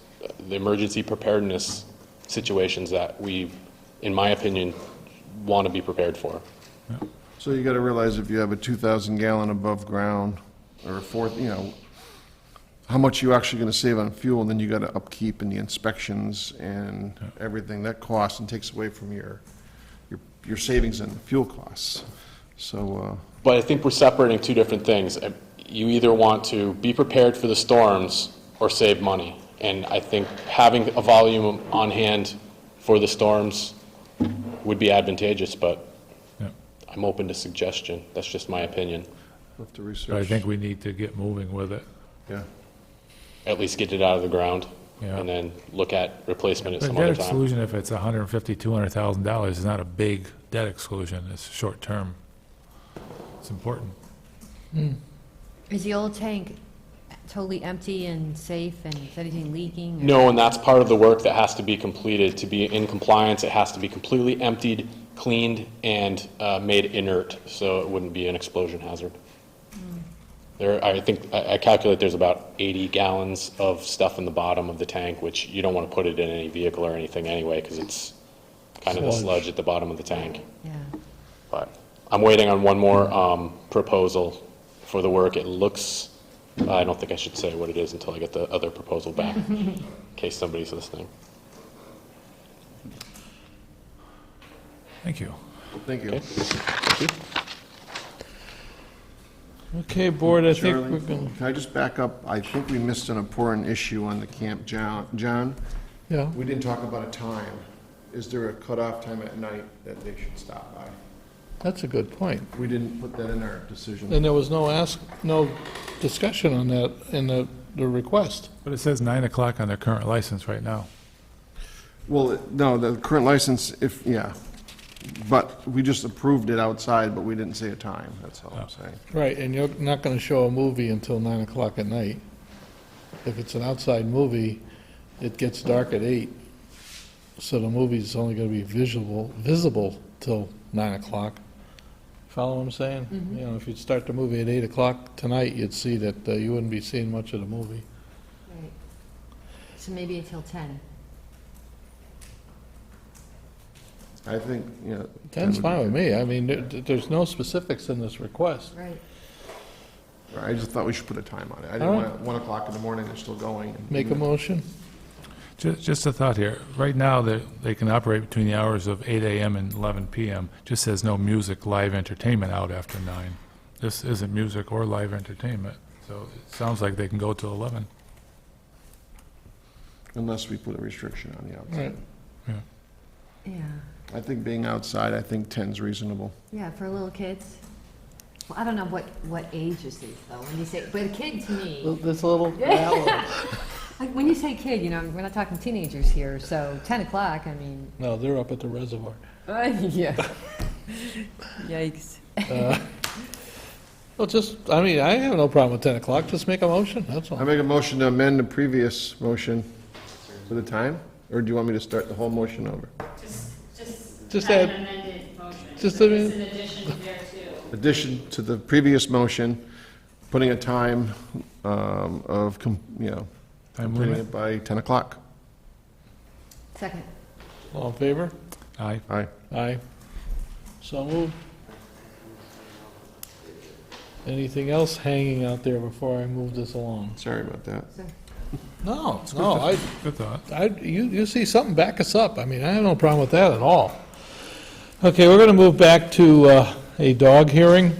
emergency preparedness situations that we, in my opinion, want to be prepared for. So you gotta realize if you have a 2,000 gallon above ground, or a fourth, you know, how much you actually gonna save on fuel, and then you gotta upkeep and the inspections and everything, that costs and takes away from your savings and fuel costs. So, But I think we're separating two different things. You either want to be prepared for the storms or save money. And I think having a volume on hand for the storms would be advantageous, but Yeah. I'm open to suggestion. That's just my opinion. we'll have to But I research. think we need to get moving with it. Yeah, At least get it out of the ground Yeah. and then look at replacement at But some debt other time. exclusion, if it's $150,000, $200,000, is not a big debt exclusion, it's short-term. It's important. Is the old tank totally empty and safe, and is anything leaking? or- No, and that's part of the work that has to be completed. To be in compliance, it has to be completely emptied, cleaned, and made inert, so it wouldn't be an explosion hazard. I think, I calculate there's about 80 gallons of stuff in the bottom of the tank, which you don't want to put it in any vehicle or anything anyway, because it's kind of the Sludge. sludge at the bottom of the tank. Yeah. But I'm waiting on one more proposal for the work. It looks, I don't think I should say what it is until I get the other proposal back, in case somebody's listening. Thank you. thank you. Okay. Thank you. Okay, board, I think Charlie, we're going can I just back up? I think we missed an important issue on the Camp John. yeah, We didn't talk about a time. Is there a cutoff time at night that they should stop by? that's a good point. We didn't put that in our decision. And there was no discussion on that in the request. But it says 9 o'clock on their current license right now. Well, no, the current license, yeah, but we just approved it outside, but we didn't say a time, that's all I'm saying. Right, and you're not going to show a movie until 9 o'clock at night. If it's an outside movie, it gets dark at 8, so the movie's only going to be visible till 9 o'clock. Follow what I'm saying? You know, if you'd start the movie at 8 o'clock tonight, you'd see that you wouldn't be seeing much of the movie. Right. So maybe until 10. I think, you know. 10's fine with me. I mean, there's no specifics in this request. Right. I just thought we should put a time on it. I All didn't right. want 1 o'clock in the morning, they're still going. Make a motion? Just a thought here. Right now, they can operate between the hours of 8 a.m. and 11 p.m. Just says no music, live entertainment out after 9. This isn't music or live entertainment, so it sounds like they can go to 11. Unless we put a restriction on the Right. outside. Yeah. I think being outside, I think 10's reasonable. Yeah, for little kids. Well, I don't know what age is these, though, when you say, but a kid to me, This little like, when you say kid, you know, we're not talking teenagers here, so 10 o'clock, I mean, No, they're up at the reservoir. yeah. Yikes. Well, I mean, I have no problem with 10 o'clock, just make a motion, that's I all. make a motion to amend the previous motion for the time, or do you want me to start the whole motion over? Just have add- an amended motion. just So a- it's in addition to there too. Addition to the previous motion, putting a time of, you know, Time completing limit? it by 10 o'clock. Second. All in favor? Aye. Aye. Aye. So moved. Anything else hanging out there before I move this along? Sorry about that. No, Good thought. you see something, back us up. I mean, I have no problem with that at all. Okay, we're going to move back to a dog hearing.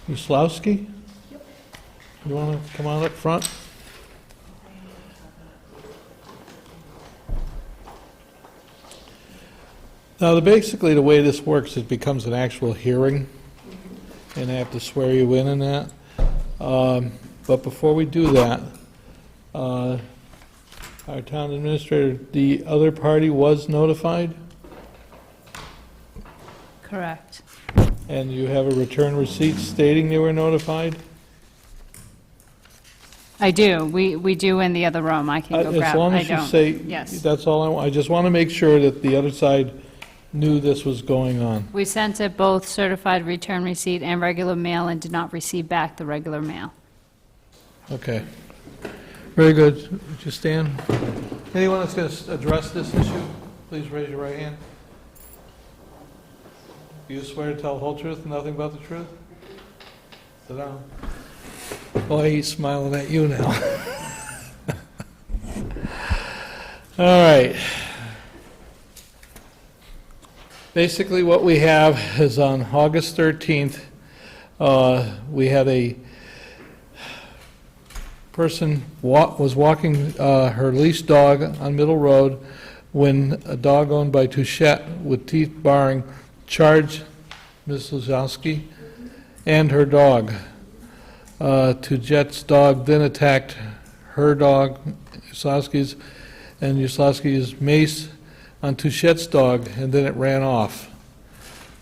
Uslowski? You want to come on up front? Now, basically, the way this works, it becomes an actual hearing, and I have to swear you in on that. But before we do that, our town administrator, the other party was notified, Correct. and you have a return receipt stating they were notified? I do. We do in the other room. I can go grab. As long I as you don't. say, Yes. that's all I want. I just want to make sure that the other side knew this was going on. We sent it both certified return receipt and regular mail and did not receive back the regular mail. Okay. Very good. Would you stand? Anyone that's going to address this issue, please raise your right hand. Do you swear to tell the whole truth and nothing but the truth? Sit down. Boy, he's smiling at you now. All right. Basically, what we have is on August 13th, we had a person was walking her leashed dog on Middle Road when a dog owned by Touchette with teeth baring charged Ms. Luzowski and her dog. Touchette's dog then attacked her dog, Uslowski's, and Uslowski's mace on Touchette's dog, and then it ran off.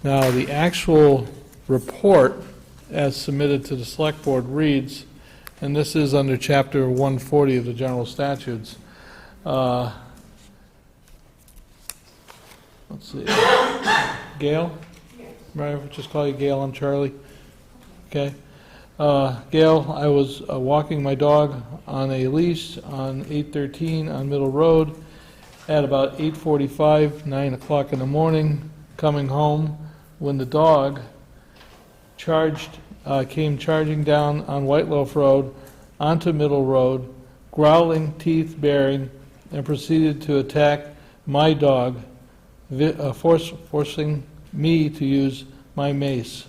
Now, the actual report, as submitted to the Select Board, reads, and this is under Chapter 140 of the General Statutes. Let's see. Gail? Right, we'll just call you Gail, I'm Charlie. Okay. Gail, I was walking my dog on a leash on 813 on Middle Road at about 8:45, 9 o'clock in the morning, coming home, when the dog came charging down on White Loaf Road onto Middle Road, growling, teeth baring, and proceeded to attack my dog, forcing me to use my mace.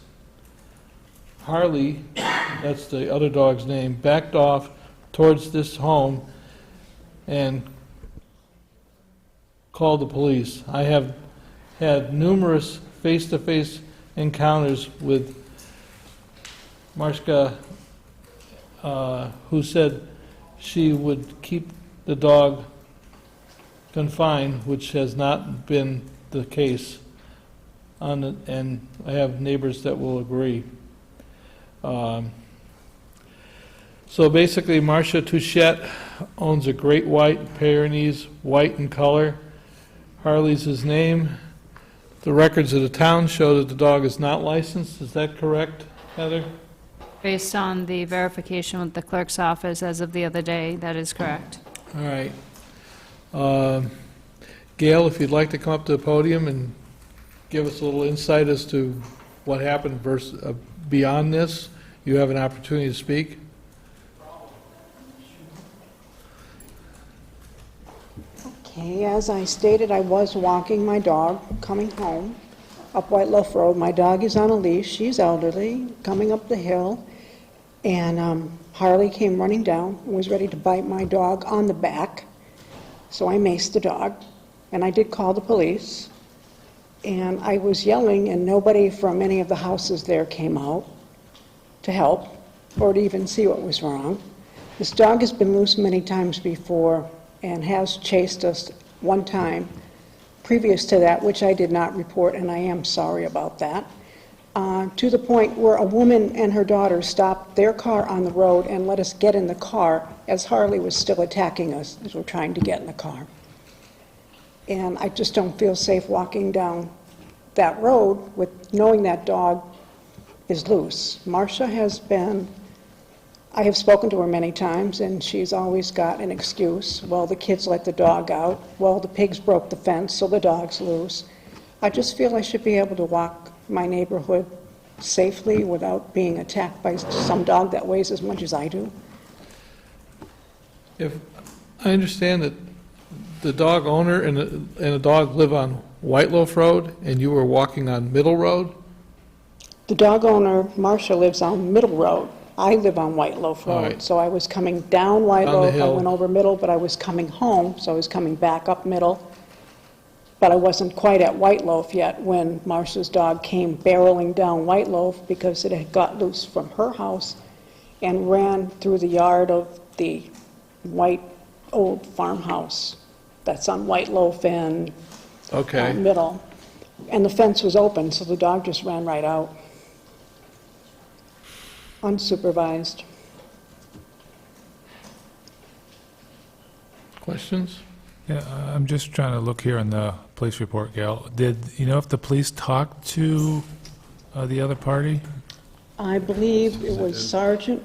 Harley, that's the other dog's name, backed off towards this home and called the police. I have had numerous face-to-face encounters with Marshka, who said she would keep the dog confined, which has not been the case, and I have neighbors that will agree. So basically, Marcia Touchette owns a great white Pyrenees, white in color. Harley's his name. The records of the town show that the dog is not licensed. Is that correct, Heather? Based on the verification with the clerk's office as of the other day, that is correct. All right. Gail, if you'd like to come up to the podium and give us a little insight as to what happened beyond this, you have an opportunity to speak. Okay, as I stated, I was walking my dog coming home up White Loaf Road. My dog is on a leash. She's elderly, coming up the hill. And Harley came running down and was ready to bite my dog on the back. So I maced the dog, and I did call the police. And I was yelling, and nobody from any of the houses there came out to help or to even see what was wrong. This dog has been loose many times before and has chased us one time previous to that, which I did not report, and I am sorry about that, to the point where a woman and her daughter stopped their car on the road and let us get in the car as Harley was still attacking us as we're trying to get in the car. And I just don't feel safe walking down that road with knowing that dog is loose. Marcia has been, I have spoken to her many times, and she's always got an excuse. Well, the kids let the dog out. Well, the pigs broke the fence, so the dog's loose. I just feel I should be able to walk my neighborhood safely without being attacked by some dog that weighs as much as I do. If I understand that the dog owner and the dog live on White Loaf Road, and you were walking on Middle Road? The dog owner, Marcia, lives on Middle Road. I live on White Loaf All Road. right. So I was coming down White On the Loaf, I hill. went over Middle, but I was coming home, so I was coming back up Middle. But I wasn't quite at White Loaf yet when Marcia's dog came barreling down White Loaf because it had got loose from her house and ran through the yard of the white old farmhouse that's on White Loaf and Okay. Middle. And the fence was open, so the dog just ran right out. Unsupervised. Questions? Yeah, I'm just trying to look here in the police report, Gail. Did, you know if the police talked to the other party? I believe it was Sergeant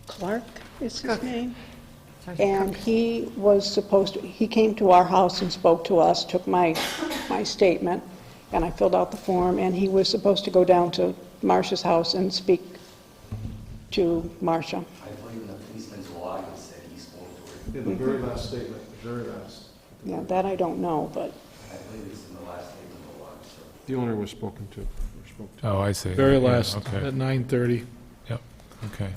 Clark is his name. And he was supposed to, he came to our house and spoke to us, took my statement, and I filled out the form, and he was supposed to go down to Marcia's house and speak to Marcia. I believe in the policeman's log, it said he spoke to her. Yeah, the very last statement, the very last. Yeah, that I don't know, but I believe it's in the last statement of the log, so. The owner was spoken to, or spoke to. Oh, I see. Very Yeah, last, Okay, at 9:30. yep, okay.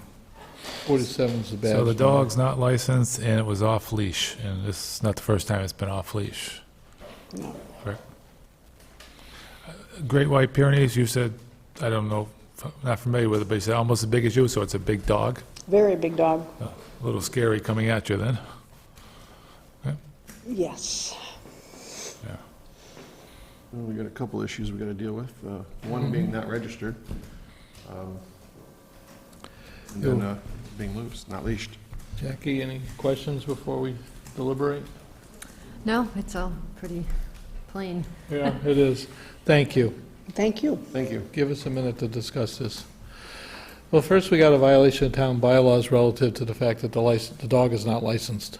47 is the badge. So the number. dog's not licensed and it was off leash, and this is not the first time it's been off leash. no. Correct. Great White Pyrenees, you said, I don't know, not familiar with it, but you said almost as big as you, so it's a big dog. Very big dog. A little scary coming at you then. Yes. Yeah. Well, we got a couple issues we gotta deal with, one being not registered, and then being loose, not leashed. Jackie, any questions before we deliberate? No, it's all pretty plain. Yeah, it is. Thank you. Thank you. Thank you. Give us a minute to discuss this. Well, first, we got a violation of town bylaws relative to the fact that the dog is not licensed.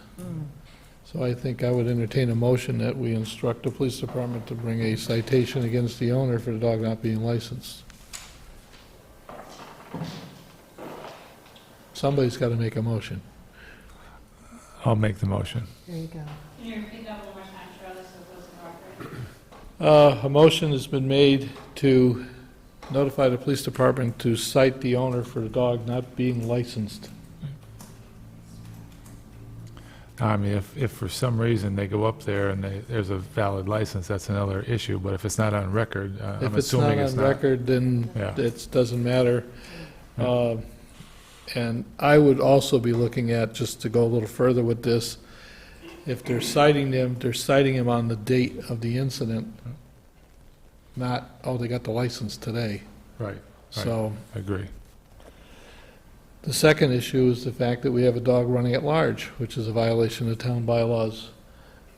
So I think I would entertain a motion that we instruct the police department to bring a citation against the owner for the dog not being licensed. Somebody's got to make a motion. I'll make the motion. There you go. Can you repeat that one more time, Charlie, so it goes in the record? A motion has been made to notify the police department to cite the owner for the dog not being licensed. I mean, if for some reason they go up there and there's a valid license, that's another issue, but if it's not on record, I'm If it's not assuming it's on not. record, then Yeah. it doesn't matter. And I would also be looking at, just to go a little further with this, if they're citing them, they're citing him on the date of the incident, not, oh, they got the license today. Right, So I agree. the second issue is the fact that we have a dog running at large, which is a violation of town bylaws.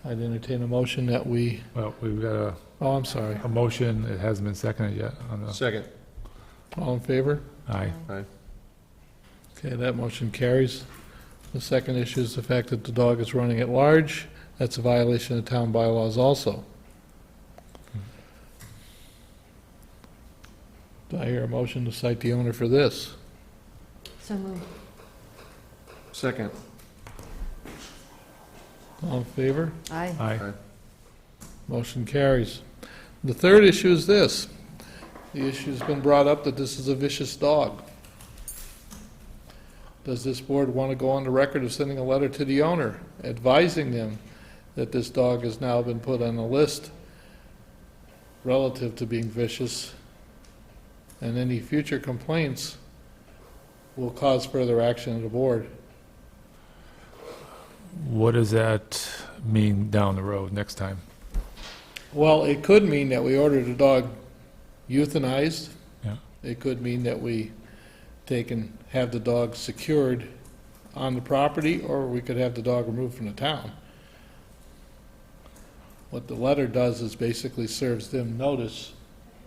I'd entertain a motion that we, Well, we've got oh, I'm sorry. a motion, it hasn't been seconded yet on the, Second. All in favor? aye. Aye. Okay, that motion carries. The second issue is the fact that the dog is running at large. That's a violation of town bylaws also. Do I hear a motion to cite the owner for this? So moved. Second. All in favor? Aye. Aye. Motion carries. The third issue is this. The issue's been brought up that this is a vicious dog. Does this board want to go on the record of sending a letter to the owner advising them that this dog has now been put on a list relative to being vicious, and any future complaints will cause further action of the board? What does that mean down the road next time? Well, it could mean that we order the dog euthanized. Yeah. It could mean that we take and have the dog secured on the property, or we could have the dog removed from the town. What the letter does is basically serves them notice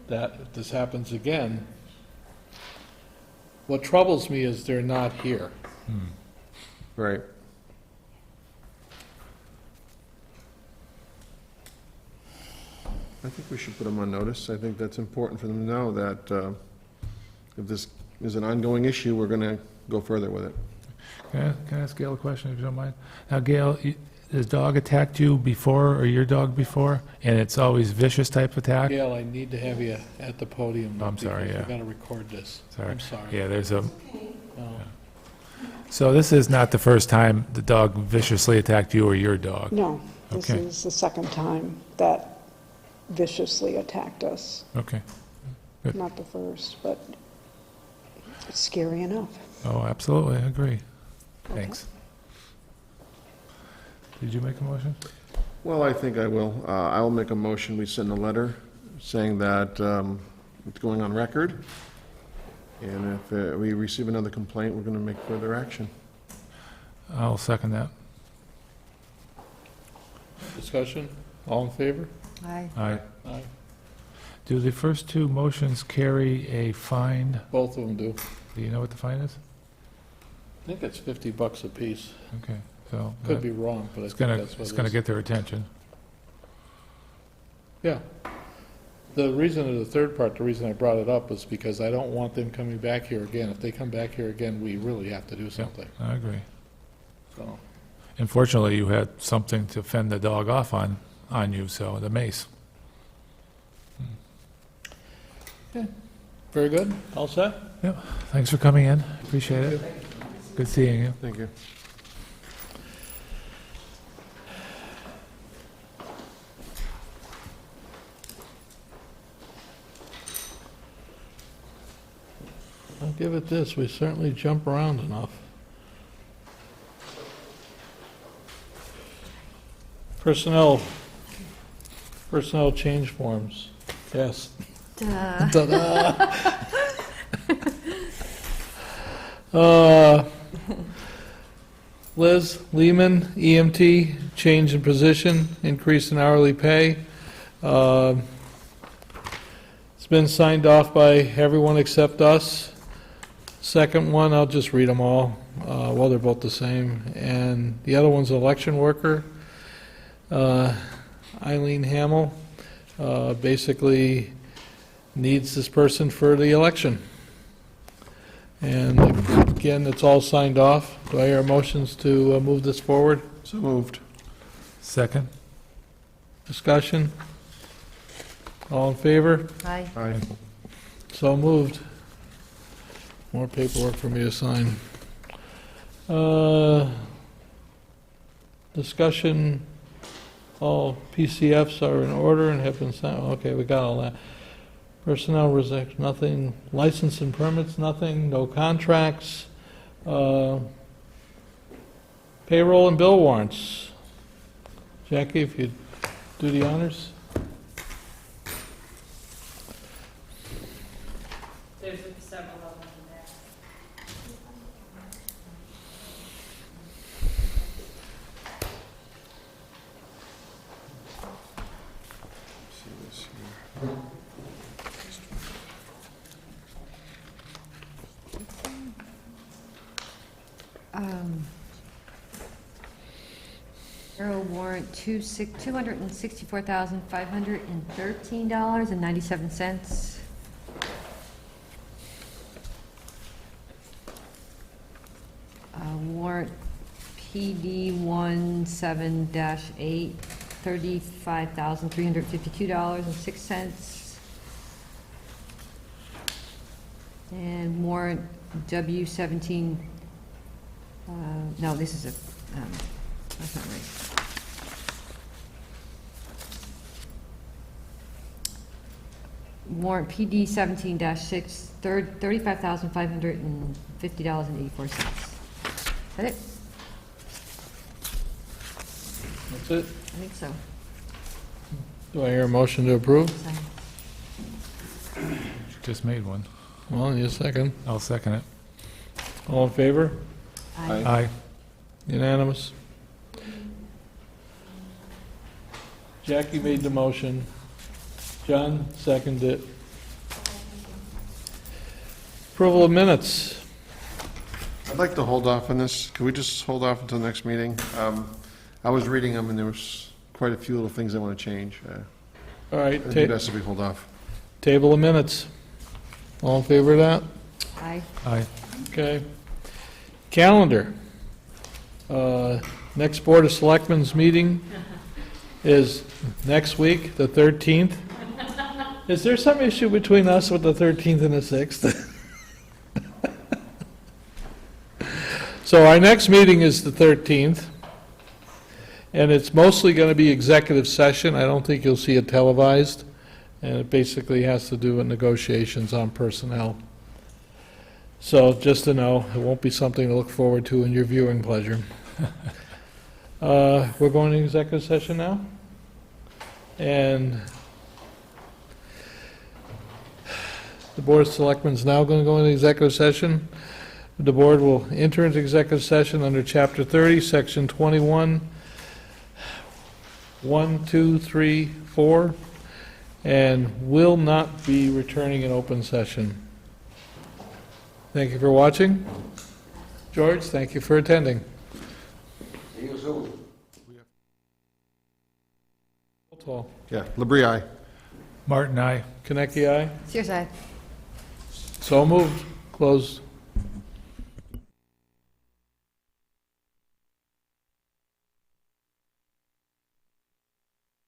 that if this happens again, what troubles me is they're not here. Right. I think we should put them on notice. I think that's important for them to know that if this is an ongoing issue, we're going to go further with it. Can I ask Gail a question, if you don't mind? Now, Gail, has dog attacked you before, or your dog before? And it's always vicious type attack? Gail, I need to have you at the podium. Oh, I'm sorry, because yeah. We've got to record this. Sorry. I'm sorry. Yeah, there's a, No. so this is not the first time the dog viciously attacked you or your dog? No, this Okay. is the second time that viciously attacked us. Okay. Good. Not the first, but it's scary enough. Oh, absolutely, I agree. Thanks. Did you make a motion? Well, I think I will. I will make a motion, we send a letter saying that it's going on record, and if we receive another complaint, we're going to make further action. I'll second that. Discussion? All in favor? Aye. Aye. Aye. Do the first two motions carry a fine? Both of them do. Do you know what the fine is? I think it's $50 a piece. Okay, so. Could be wrong, but I It's think gonna, that's what it's it gonna is. get their attention. Yeah. The reason of the third part, the reason I brought it up was because I don't want them coming back here again. If they come back here again, we really have to do something. I agree. So, Unfortunately, you had something to fend the dog off on you, so the mace. very good. All set? Yep, thanks for coming in, appreciate it. Good seeing you. Thank you. I'll give it this, we certainly jump around enough. Personnel change forms, yes. Duh. Ta-da. Liz Lehman, EMT, change in position, increase in hourly pay. It's been signed off by everyone except us. Second one, I'll just read them all. Well, they're both the same. And the other one's election worker, Eileen Hamel, basically needs this person for the election. And again, it's all signed off. Do I hear motions to move this forward? So moved. Second? Discussion? All in favor? Aye. Aye. So moved. More paperwork for me to sign. Discussion, all PCFs are in order and have been signed. Okay, we got all that. Personnel resign, nothing. License and permits, nothing. No contracts. Payroll and bill warrants. Jackie, if you'd do the honors. There's several of them in there. See this here. Payroll warrant, $264,513.97. Warrant PD 17-8, $35,352.06. And warrant W 17, no, this is a, that's not right. Warrant PD 17-6, $35,550.84. Is that it? That's it. I think so. Do I hear a motion to approve? Just made one. Well, need a second. I'll second it. All in favor? Aye. Aye. Unanimous. Jackie made the motion. John seconded it. Approval of minutes. I'd like to hold off on this. Could we just hold off until next meeting? I was reading them, and there was quite a few little things I want to change. All right, I think best if we hold off. table of minutes. All in favor of that? Aye. Aye. Okay. Calendar. Next Board of Selectmen's meeting is next week, the 13th. Is there some issue between us with the 13th and the 6th? So our next meeting is the 13th, and it's mostly going to be executive session. I don't think you'll see it televised, and it basically has to do with negotiations on personnel. So just to know, it won't be something to look forward to in your viewing pleasure. We're going to executive session now, and the Board of Selectmen is now going to go into executive session. The board will enter into executive session under Chapter 30, Section 21, 1, 2, 3, 4, and will not be returning in open session. Thank you for watching. George, thank you for attending. See you soon. Roll call. Yeah, Labrie, aye. Martin, aye. Konecki, aye. It's your side. So moved. Close.